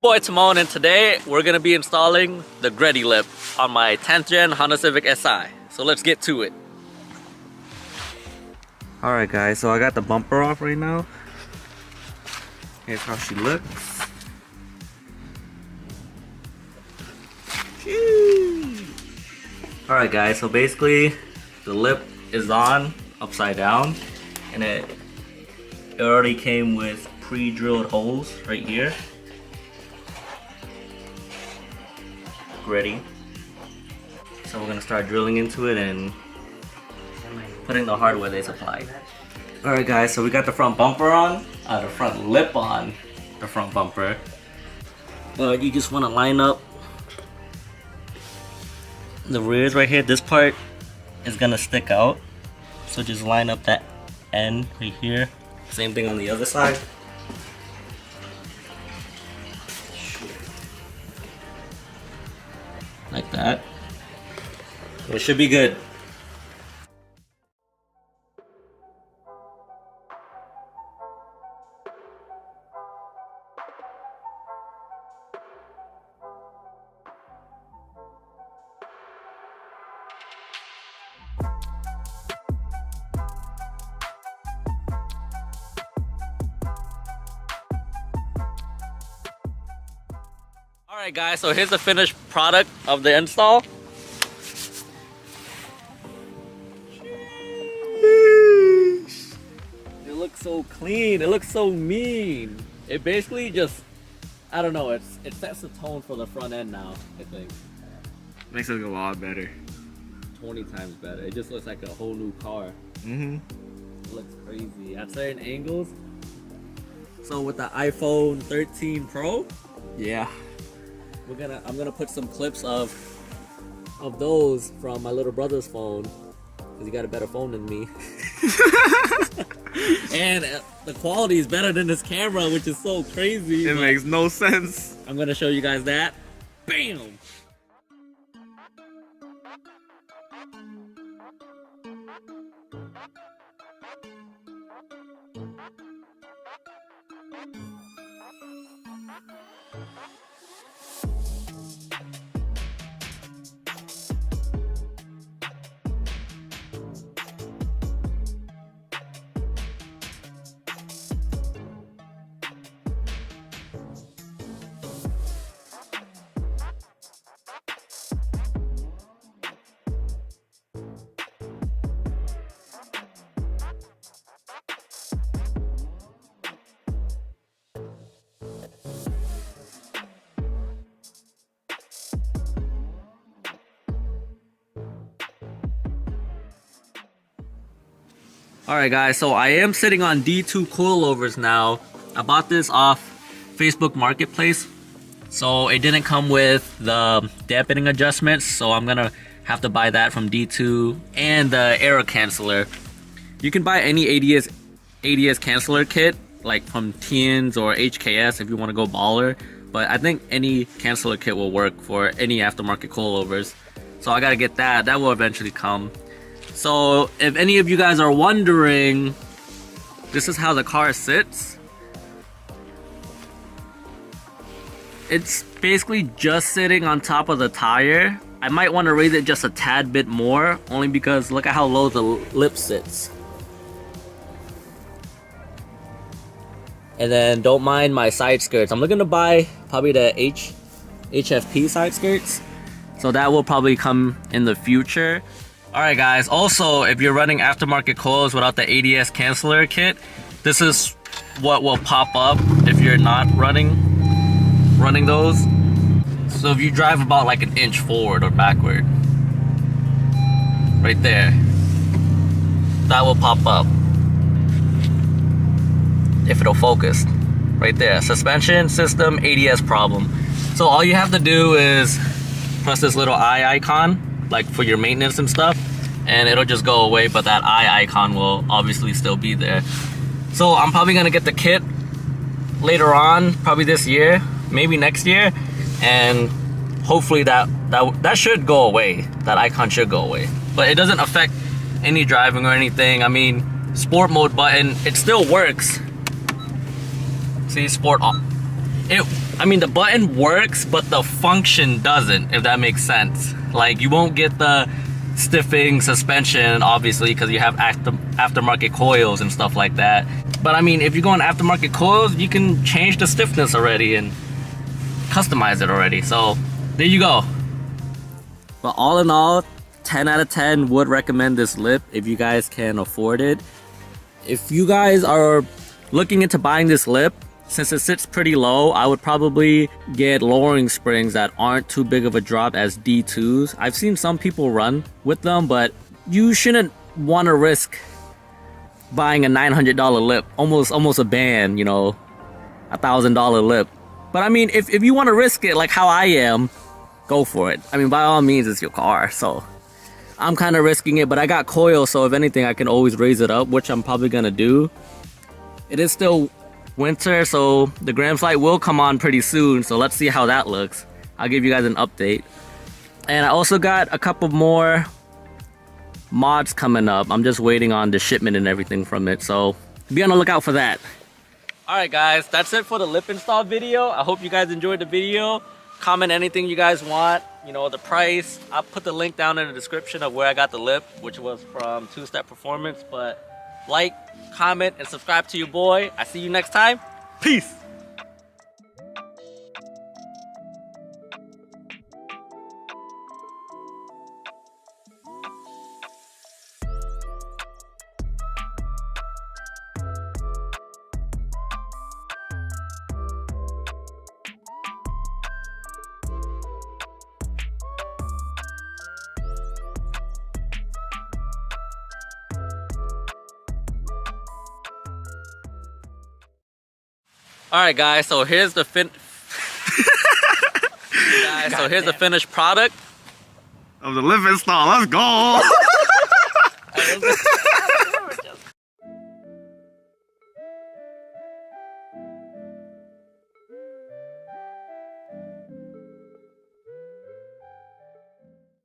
Boy Timon, and today we're gonna be installing the Greddy lip on my 10th gen Honda Civic Si. So let's get to it. Alright guys, so I got the bumper off right now. Here's how she looks. Alright guys, so basically the lip is on upside down, and it already came with pre-drilled holes right here. Ready. So we're gonna start drilling into it and putting the hardware they supplied. Alright guys, so we got the front bumper on, the front lip on the front bumper. You just want to line up the rears right here. This part is gonna stick out, so just line up that end right here. Same thing on the other side. Like that. It should be good. Alright guys, so here's the finished product of the install. It looks so clean, it looks so mean. It basically just, I don't know, it sets the tone for the front end now, I think. Makes it look a lot better. 20 times better. It just looks like a whole new car. It looks crazy at certain angles. So with the iPhone 13 Pro, yeah. I'm gonna put some clips of those from my little brother's phone, because he got a better phone than me. And the quality is better than this camera, which is so crazy. It makes no sense. I'm gonna show you guys that. Bam! Alright guys, so I am sitting on D2 coilovers now. I bought this off Facebook Marketplace, so it didn't come with the dampening adjustments, so I'm gonna have to buy that from D2 and the error cancellor. You can buy any ADS cancellor kit, like from Tien's or HKS if you want to go baller, but I think any cancellor kit will work for any aftermarket coilovers. So I gotta get that. That will eventually come. So if any of you guys are wondering, this is how the car sits. It's basically just sitting on top of the tire. I might want to raise it just a tad bit more, only because look at how low the lip sits. And then don't mind my side skirts. I'm looking to buy probably the HFP side skirts, so that will probably come in the future. Alright guys, also if you're running aftermarket coils without the ADS cancellor kit, this is what will pop up if you're not running those. So if you drive about like an inch forward or backward, right there, that will pop up. If it'll focus, right there, suspension system ADS problem. So all you have to do is press this little eye icon, like for your maintenance and stuff, and it'll just go away, but that eye icon will obviously still be there. So I'm probably gonna get the kit later on, probably this year, maybe next year, and hopefully that should go away. That icon should go away, but it doesn't affect any driving or anything. I mean, sport mode button, it still works. See, sport off. I mean, the button works, but the function doesn't, if that makes sense. Like, you won't get the stiffing suspension, obviously, because you have aftermarket coils and stuff like that. But I mean, if you go on aftermarket coils, you can change the stiffness already and customize it already. So there you go. But all in all, 10 out of 10 would recommend this lip if you guys can afford it. If you guys are looking into buying this lip, since it sits pretty low, I would probably get lowering springs that aren't too big of a drop as D2s. I've seen some people run with them, but you shouldn't want to risk buying a $900 lip, almost a band, you know, $1,000 lip. But I mean, if you want to risk it like how I am, go for it. I mean, by all means, it's your car, so I'm kind of risking it, but I got coils, so if anything, I can always raise it up, which I'm probably gonna do. It is still winter, so the gram light will come on pretty soon, so let's see how that looks. I'll give you guys an update. And I also got a couple more mods coming up. I'm just waiting on the shipment and everything from it, so be on the lookout for that. Alright guys, that's it for the lip install video. I hope you guys enjoyed the video. Comment anything you guys want, you know, the price. I'll put the link down in the description of where I got the lip, which was from 2-Step Performance. But like, comment, and subscribe to your boy. I see you next time. Peace. All right, guys. So here's the the finished product Of the lip install. Let's go.